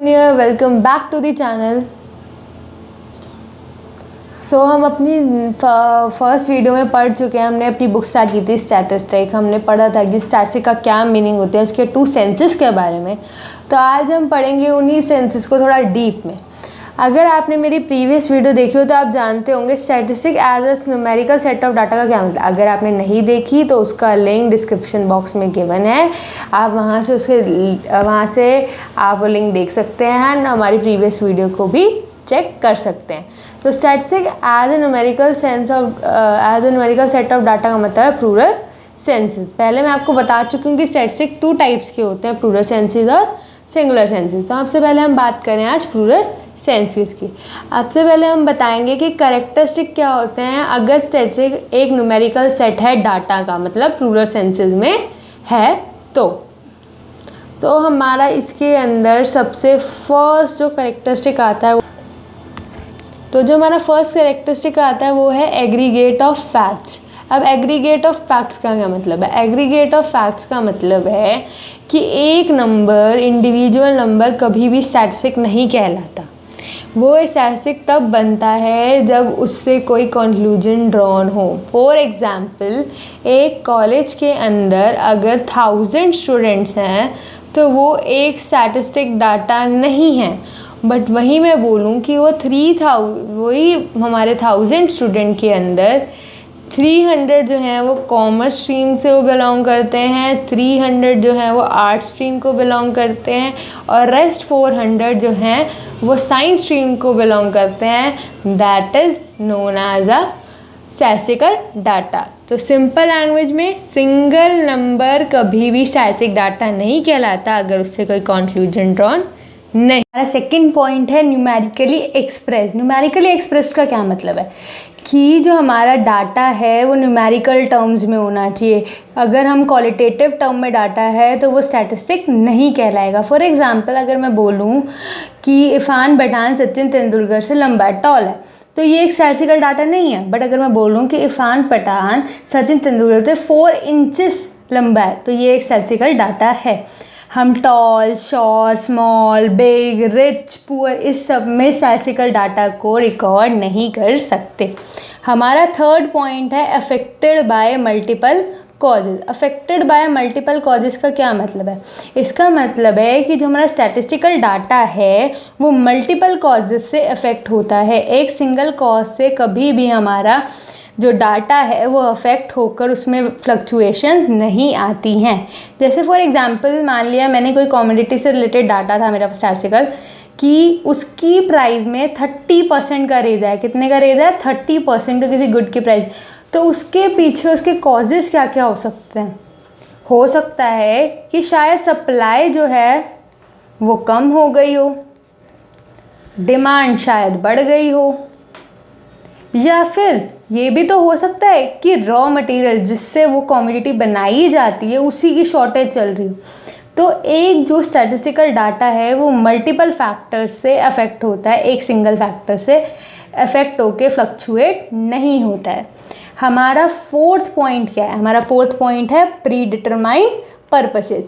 Welcome back to the channel. हम अपनी first video में पढ़ चुके हैं। हमने अपनी बुक स्टार्ट की थी स्टैटिस्टिक। हमने पढ़ा था कि स्टैटिस्टिक का क्या मीनिंग होता है, उसके 2 सेंसेस के बारे में। तो आज हम पढ़ेंगे उन्हीं सेंसेस को थोड़ा डीप में। अगर आपने मेरी प्रीवियस वीडियो देखी हो तो आप जानते होंगे statistic as a numerical set of data का क्या मतलब। अगर आपने नहीं देखी तो उसका लिंक डिस्क्रिप्शन बॉक्स में गिवन है, आप वहाँ से आप वो लिंक देख सकते हैं और हमारी प्रीवियस वीडियो को भी चेक कर सकते हैं। तो statistic as a numerical set of data का मतलब है प्लूरल सेंसेस। पहले मैं आपको बता चुकी हूँ कि स्टैटिस्टिक 2 टाइप्स के होते हैं, प्लूरल सेंसेस और सिंगुलर सेंसेस। तो सबसे पहले हम बात करें आज प्लूरल सेंसेस की। सबसे पहले हम बताएंगे कि कैरेक्टरिस्टिक क्या होते हैं अगर स्टैटिस्टिक एक न्यूमेरिकल सेट है डाटा का, मतलब प्लूरल सेंसेस में है तो हमारा इसके अंदर सबसे फर्स्ट जो कैरेक्टरिस्टिक आता है वो है एग्रीगेट ऑफ फैक्ट्स। अब एग्रीगेट ऑफ फैक्ट्स का क्या मतलब है? एग्रीगेट ऑफ फैक्ट्स का मतलब है कि एक नंबर, इंडिविजुअल नंबर कभी भी स्टैटिस्टिक नहीं कहलाता। वो स्टैटिस्टिक तब बनता है जब उससे कोई कंक्लूजन ड्रॉन हो। फॉर एग्जाम्पल, एक कॉलेज के अंदर अगर 1000 स्टूडेंट्स हैं तो वो एक स्टैटिस्टिक डाटा नहीं है। बट वहीं मैं बोलूँ कि वही हमारे 1000 स्टूडेंट के अंदर 300 जो हैं वो कॉमर्स स्ट्रीम से वो बिलोंग करते हैं, 300 जो हैं वो आर्ट स्ट्रीम को बिलोंग करते हैं और रेस्ट 400 जो हैं वो साइंस स्ट्रीम को बिलोंग करते हैं। That is known as a statistical data. तो सिंपल लैंग्वेज में सिंगल नंबर कभी भी स्टैटिस्टिक डाटा नहीं कहलाता अगर उससे कोई कंक्लूजन ड्रॉन नहीं। हमारा सेकंड पॉइंट है न्यूमेरिकली एक्सप्रेस। न्यूमेरिकली एक्सप्रेस का क्या मतलब है कि जो हमारा डाटा है वो न्यूमेरिकल टर्म्स में होना चाहिए। अगर हम क्वालिटेटिव टर्म में डाटा है तो वो स्टैटिस्टिक नहीं कहलाएगा। फॉर एग्जांपल, अगर मैं बोलूँ कि इरफान पठान सचिन तेंदुलकर से लंबा है, टॉल है, तो ये एक स्टैटिस्टिकल डाटा नहीं है। बट अगर मैं बोलूँ कि इरफान पठान सचिन तेंदुलकर से 4 इंचेस लंबा है तो ये एक स्टैटिस्टिकल डाटा है। हम tall, short, small, big, rich, poor इस सब में स्टैटिस्टिकल डाटा को रिकॉर्ड नहीं कर सकते। हमारा थर्ड पॉइंट है affected by multiple causes. Affected by multiple causes का क्या मतलब है? इसका मतलब है कि जो हमारा स्टैटिस्टिकल डाटा है वो मल्टीपल कॉजेज से अफेक्ट होता है। एक सिंगल कॉज से कभी भी हमारा जो डाटा है वो अफेक्ट होकर उसमें फ्लक्चुएशंस नहीं आती हैं। जैसे फॉर एग्जांपल, मान लिया मैंने कोई कमोडिटी से रिलेटेड डाटा था मेरा स्टैटिस्टिकल कि उसकी प्राइस में 30% का रेज है। कितने का रेज है? 30% किसी गुड की प्राइस। तो उसके पीछे उसके कॉजेज़ क्या क्या हो सकते हैं? हो सकता है कि शायद सप्लाई जो है वो कम हो गई हो, डिमांड शायद बढ़ गई हो, या फिर ये भी तो हो सकता है कि रॉ मटेरियल जिससे वो कमोडिटी बनाई जाती है उसी की शॉर्टेज चल रही हो। तो एक जो स्टैटिस्टिकल डाटा है वो मल्टीपल फैक्टर्स से अफेक्ट होता है, एक सिंगल फैक्टर से अफेक्ट होके फ्लक्चुएट नहीं होता है। हमारा फोर्थ पॉइंट क्या है? हमारा फोर्थ पॉइंट है प्री डिटरमाइंड पर्पसेस।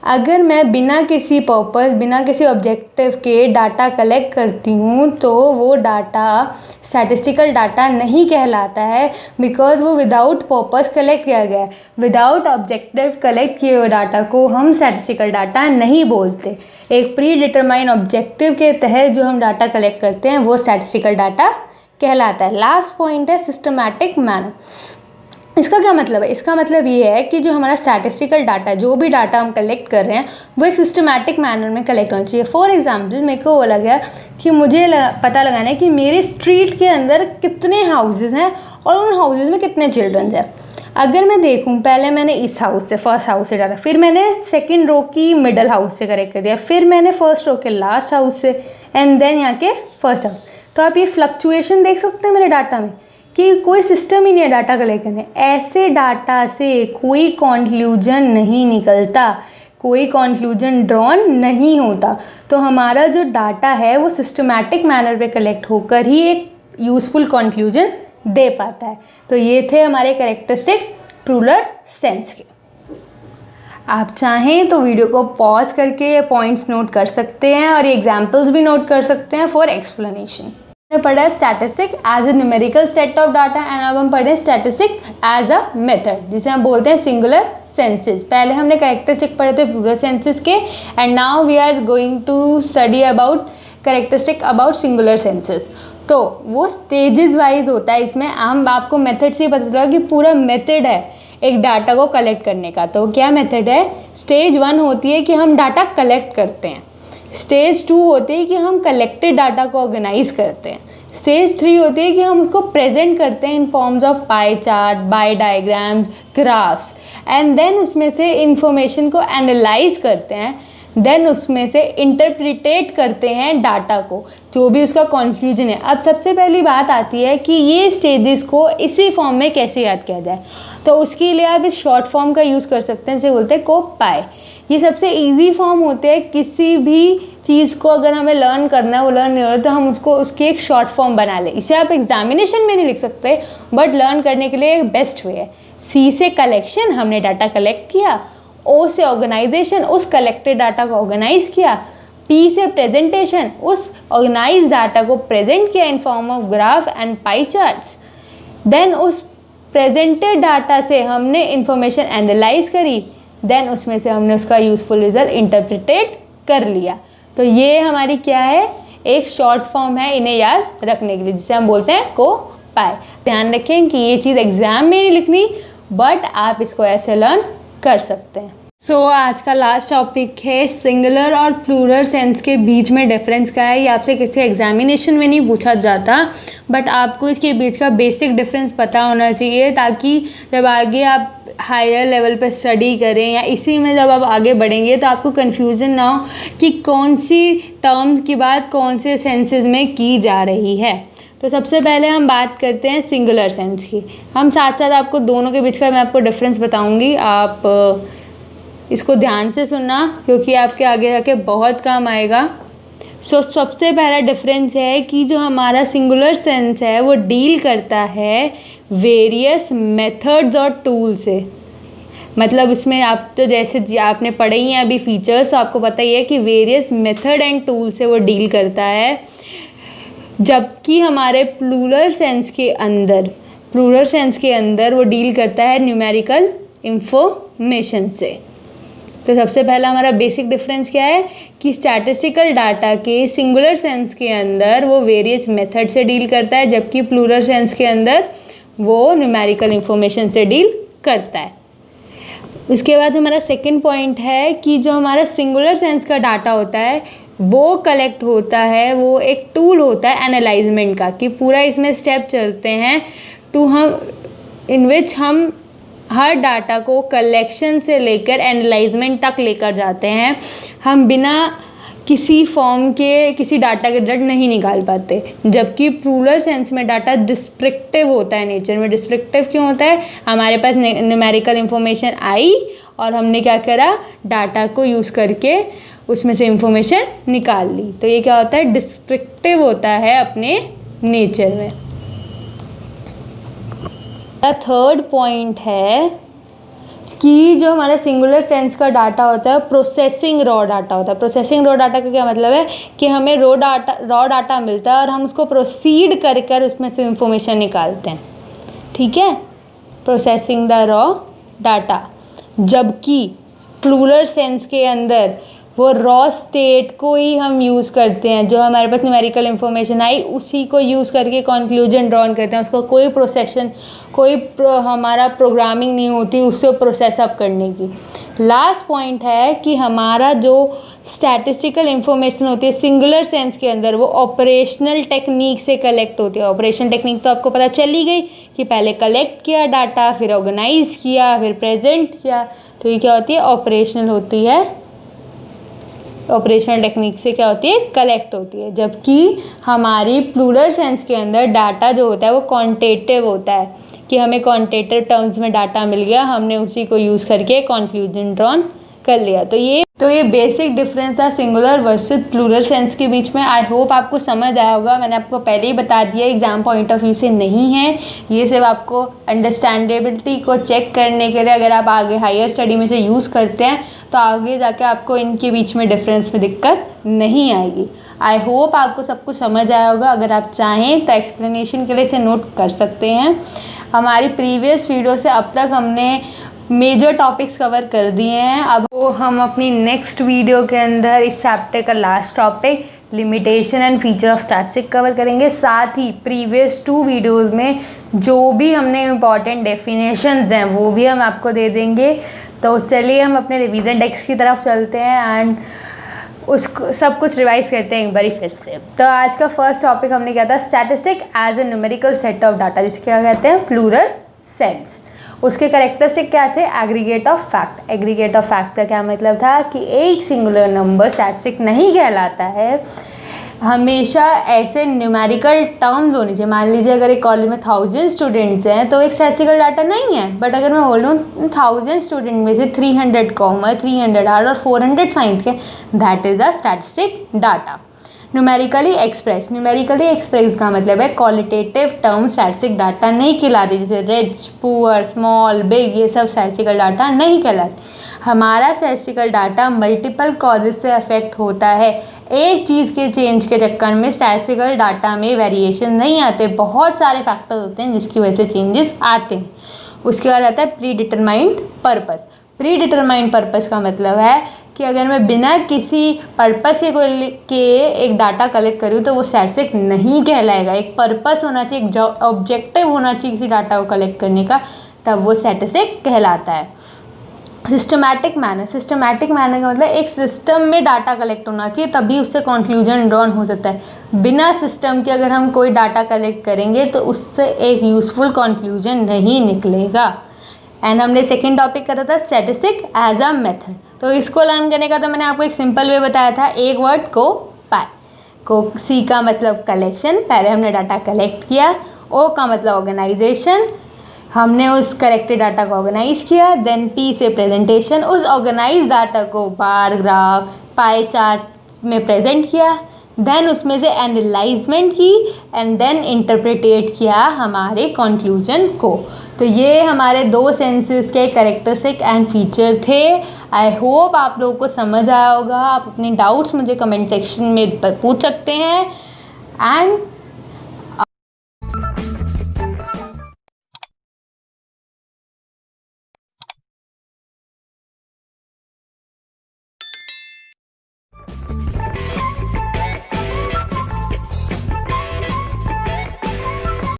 अगर मैं बिना किसी ऑब्जेक्टिव के डाटा कलेक्ट करती हूँ तो वो डाटा स्टैटिस्टिकल डाटा नहीं कहलाता है, बिकॉज वो विदाउट पर्पस कलेक्ट किया गया है। विदाउट ऑब्जेक्टिव कलेक्ट किए हुए डाटा को हम स्टैटिस्टिकल डाटा नहीं बोलते। एक प्री डिटरमाइंड ऑब्जेक्टिव के तहत जो हम डाटा कलेक्ट करते हैं वो स्टैटिस्टिकल डाटा कहलाता है। लास्ट पॉइंट है सिस्टमैटिक मैनर। इसका क्या मतलब है? इसका मतलब ये है कि जो हमारा स्टैटिस्टिकल डाटा, जो भी डाटा हम कलेक्ट कर रहे हैं वो एक सिस्टमैटिक मैनर में कलेक्ट होना चाहिए। फॉर एग्जांपल, मेरे को बोला गया कि मुझे पता लगाना है कि मेरे स्ट्रीट के अंदर कितने हाउसेज हैं और उन हाउसेज में कितने चिल्ड्रंस हैं। अगर मैं देखूं, पहले मैंने इस हाउस से, फर्स्ट हाउस से डाटा, फिर मैंने सेकेंड रो की मिडल हाउस से कलेक्ट कर दिया, फिर मैंने फर्स्ट रो के लास्ट हाउस से, एंड देन यहाँ के फर्स्ट हाउस। तो आप ये फ्लक्चुएशन देख सकते हैं मेरे डाटा में कि कोई सिस्टम ही नहीं है डाटा कलेक्ट करने। ऐसे डाटा से कोई कंक्लूजन नहीं निकलता, कोई कंक्लूजन ड्रॉन नहीं होता। तो हमारा जो डाटा है वो सिस्टमैटिक मैनर पे कलेक्ट होकर ही एक यूजफुल कंक्लूजन दे पाता है। तो ये थे हमारे कैरेक्टरिस्टिक प्लूरल सेंस के। आप चाहें तो वीडियो को पॉज करके पॉइंट्स नोट कर सकते हैं और एग्जाम्पल्स भी नोट कर सकते हैं फॉर एक्सप्लेनेशन। हमने पढ़ा है statistic as a numerical set of data and अब हम पढ़े स्टैटिस्टिक एज अ मेथड जिसे हम बोलते हैं सिंगुलर सेंसेस। पहले हमने कैरेक्टरिस्टिक पढ़े थे प्लूरल सेंसेस के and now we are going to study about characteristic about singular senses. तो वो स्टेजेस वाइज होता है, इसमें हम आपको मेथड से पता चला कि पूरा मेथड है एक डाटा को कलेक्ट करने का। तो क्या मेथड है? स्टेज 1 होती है कि हम डाटा कलेक्ट करते हैं, स्टेज 2 होती है कि हम कलेक्टेड डाटा को ऑर्गेनाइज करते हैं, स्टेज 3 होती है कि हम उसको प्रेजेंट करते हैं in forms of pie chart, by diagrams, graphs and then उसमें से इंफॉर्मेशन को एनालाइज करते हैं, देन उसमें से इंटरप्रिटेट करते हैं डाटा को, जो भी उसका कन्फ्यूजन है। अब सबसे पहली बात आती है कि ये स्टेजेस को इसी फॉर्म में कैसे याद किया जाए। तो उसके लिए आप इस शॉर्ट फॉर्म का यूज़ कर सकते हैं, इसे बोलते हैं कोपाई। ये सबसे इजी फॉर्म होते हैं, किसी भी चीज़ को अगर हमें लर्न करना है, वो लर्न नहीं हो रहा तो हम उसको उसकी एक शॉर्ट फॉर्म बना लें। इसे आप एग्जामिनेशन में नहीं लिख सकते बट लर्न करने के लिए एक बेस्ट वे है। सी से कलेक्शन, हमने डाटा कलेक्ट किया। ओ से ऑर्गेनाइजेशन, उस कलेक्टेड डाटा को ऑर्गेनाइज किया। पी से प्रेजेंटेशन, उस ऑर्गेनाइज डाटा को प्रेजेंट किया in form of graph and pie charts. Then उस प्रेजेंटेड डाटा से हमने इंफॉर्मेशन एनालाइज करी, देन उसमें से हमने उसका यूजफुल रिजल्ट इंटरप्रिटेट कर लिया। तो ये हमारी क्या है? एक शॉर्ट फॉर्म है इन्हें याद रखने के लिए, जिसे हम बोलते हैं कोपाई। ध्यान रखें कि ये चीज़ एग्जाम में नहीं लिखनी बट आप इसको ऐसे लर्न कर सकते हैं। आज का लास्ट टॉपिक है सिंगुलर और प्लूरल सेंस के बीच में डिफरेंस क्या है। ये आपसे किसी एग्जामिनेशन में नहीं पूछा जाता बट आपको इसके बीच का बेसिक डिफरेंस पता होना चाहिए, ताकि जब आगे आप हायर लेवल पर स्टडी करें या इसी में जब आप आगे बढ़ेंगे तो आपको कन्फ्यूज़न ना हो कि कौन सी टर्म्स की बात कौन से सेंसेस में की जा रही है। तो सबसे पहले हम बात करते हैं सिंगुलर सेंस की। हम साथ साथ आपको दोनों के बीच का मैं आपको डिफरेंस बताऊंगी, आप इसको ध्यान से सुनना क्योंकि आपके आगे जाके बहुत काम आएगा। सबसे पहला डिफरेंस है कि जो हमारा सिंगुलर सेंस है वो डील करता है वेरियस मेथड्स और टूल से। मतलब इसमें आप तो जैसे आपने पढ़े ही हैं अभी फीचर्स, तो आपको पता ही है कि वेरियस मेथड एंड टूल से वो डील करता है, जबकि हमारे प्लूरल सेंस के अंदर वो डील करता है न्यूमेरिकल इंफॉर्मेशन से। तो सबसे पहला हमारा बेसिक डिफरेंस क्या है कि स्टैटिस्टिकल डाटा के सिंगुलर सेंस के अंदर वो वेरियस मेथड से डील करता है, जबकि प्लूरल सेंस के अंदर वो न्यूमेरिकल इंफॉर्मेशन से डील करता है। उसके बाद हमारा सेकंड पॉइंट है कि जो हमारा सिंगुलर सेंस का डाटा होता है वो कलेक्ट होता है, वो एक टूल होता है एनालाइजमेंट का, कि पूरा इसमें स्टेप चलते हैं इन विच हम हर डाटा को कलेक्शन से लेकर एनालाइजमेंट तक लेकर जाते हैं। हम बिना किसी फॉर्म के किसी डाटा के रिजल्ट नहीं निकाल पाते, जबकि प्लूरल सेंस में डाटा डिस्क्रिप्टिव होता है नेचर में। डिस्क्रिप्टिव क्यों होता है? हमारे पास न्यूमेरिकल इंफॉर्मेशन आई और हमने क्या करा, डाटा को यूज़ करके उसमें से इंफॉर्मेशन निकाल ली। तो ये क्या होता है? डिस्क्रिप्टिव होता है अपने नेचर में। थर्ड पॉइंट है कि जो हमारा सिंगुलर सेंस का डाटा होता है प्रोसेसिंग रॉ डाटा होता है। प्रोसेसिंग रॉ डाटा का क्या मतलब है कि हमें रॉ डाटा मिलता है और हम उसको प्रोसीड कर उसमें से इंफॉर्मेशन निकालते हैं, ठीक है, प्रोसेसिंग द रॉ डाटा। जबकि प्लूरल सेंस के अंदर वो रॉ स्टेट को ही हम यूज़ करते हैं, जो हमारे पास न्यूमेरिकल इंफॉर्मेशन आई उसी को यूज़ करके कंक्लूजन ड्रॉन करते हैं। उसको कोई हमारा प्रोग्रामिंग नहीं होती उससे प्रोसेस अप करने की। लास्ट पॉइंट है कि हमारा जो स्टैटिस्टिकल इंफॉर्मेशन होती है सिंगुलर सेंस के अंदर वो ऑपरेशनल टेक्निक से कलेक्ट होती है। ऑपरेशनल टेक्निक तो आपको पता चल ही गई कि पहले कलेक्ट किया डाटा, फिर ऑर्गेनाइज किया, फिर प्रेजेंट किया। तो ये क्या होती है? ऑपरेशनल होती है। ऑपरेशनल टेक्निक से क्या होती है? कलेक्ट होती है। जबकि हमारी प्लूरल सेंस के अंदर डाटा जो होता है वो क्वांटिटेटिव होता है, कि हमें क्वांटिटेटिव टर्म्स में डाटा मिल गया, हमने उसी को यूज़ करके कंक्लूजन ड्रॉन कर लिया। तो ये बेसिक डिफरेंस था सिंगुलर वर्सेस प्लूरल सेंस के बीच में। आई होप आपको समझ आया होगा। मैंने आपको पहले ही बता दिया, एग्जाम पॉइंट ऑफ व्यू से नहीं है ये, सिर्फ आपको अंडरस्टैंडेबिलिटी को चेक करने के लिए, अगर आप आगे हायर स्टडी में से यूज़ करते हैं तो आगे जाके आपको इनके बीच में डिफरेंस में दिक्कत नहीं आएगी। आई होप आपको सब कुछ समझ आया होगा। अगर आप चाहें तो एक्सप्लेनेशन के लिए इसे नोट कर सकते हैं। हमारी प्रीवियस वीडियो से अब तक हमने मेजर टॉपिक्स कवर कर दिए हैं। अब वो हम अपनी नेक्स्ट वीडियो के अंदर इस चैप्टर का last topic limitation and feature of statistics cover करेंगे। साथ ही प्रीवियस 2 वीडियोज़ में जो भी हमने इम्पॉर्टेंट डेफिनेशंस हैं वो भी हम आपको दे देंगे। तो चलिए हम अपने रिवीजन टेक्स्ट की तरफ चलते हैं एंड उसको सब कुछ रिवाइज करते हैं एक बारी फिर से। तो आज का फर्स्ट टॉपिक हमने किया था statistic as a numerical set of data, जिसे क्या कहते हैं प्लूरल सेंस। उसके कैरेक्टरिस्टिक क्या थे? Aggregate of fact. Aggregate of fact का क्या मतलब था कि एक सिंगुलर नंबर स्टैटिस्टिक नहीं कहलाता है, हमेशा ऐसे न्यूमेरिकल टर्म्स होनी चाहिए। मान लीजिए अगर एक कॉलेज में 1000 स्टूडेंट्स हैं तो एक स्टैटिस्टिकल डाटा नहीं है, बट अगर मैं बोल रहा हूँ 1000 स्टूडेंट में से 300 कॉमर्स, 300 आर्ट और 400 साइंस के, that is the statistic data. Numerically express का मतलब है क्वालिटेटिव टर्म स्टैटिस्टिक डाटा नहीं कहलाती, जैसे रिच, पुअर, स्मॉल, बिग, ये सब स्टैटिस्टिकल डाटा नहीं कहलाती। हमारा स्टैटिस्टिकल डाटा मल्टीपल कॉजेज से अफेक्ट होता है। एक चीज़ के चेंज के चक्कर में स्टैटिस्टिकल डाटा में वेरिएशन नहीं आते, बहुत सारे फैक्टर्स होते हैं जिसकी वजह से चेंजेस आते हैं। उसके बाद आता है pre determined purpose. Pre determined purpose का मतलब है कि अगर मैं बिना किसी पर्पस के एक डाटा कलेक्ट करूँ तो वो स्टैटिस्टिक नहीं कहलाएगा। एक पर्पस होना चाहिए, एक ऑब्जेक्टिव होना चाहिए किसी डाटा को कलेक्ट करने का, तब वो स्टैटिस्टिक कहलाता है। सिस्टमैटिक मैनर का मतलब एक सिस्टम में डाटा कलेक्ट होना चाहिए, तभी उससे कंक्लूजन ड्रॉन हो सकता है। बिना सिस्टम के अगर हम कोई डाटा कलेक्ट करेंगे तो उससे एक यूजफुल कंक्लूजन नहीं निकलेगा। एंड हमने सेकेंड टॉपिक करा था स्टैटिस्टिक एज अ मेथड। तो इसको लर्न करने का तो मैंने आपको एक सिंपल वे बताया था, एक वर्ड को पाई। को सी का मतलब कलेक्शन, पहले हमने डाटा कलेक्ट किया। ओ का मतलब ऑर्गेनाइजेशन, हमने उस कलेक्टेड डाटा को ऑर्गेनाइज किया। देन पी से प्रेजेंटेशन, उस ऑर्गेनाइज डाटा को बार, ग्राफ, पाई चार्ट में प्रेजेंट किया। देन उसमें से एनालाइजमेंट की एंड देन इंटरप्रेटेट किया हमारे कंक्लूजन को। तो ये हमारे 2 सेंसेस के कैरेक्टरिस्टिक एंड फीचर थे। आई होप आप लोगों को समझ आया होगा। आप अपने डाउट्स मुझे कमेंट सेक्शन में पूछ सकते हैं एंड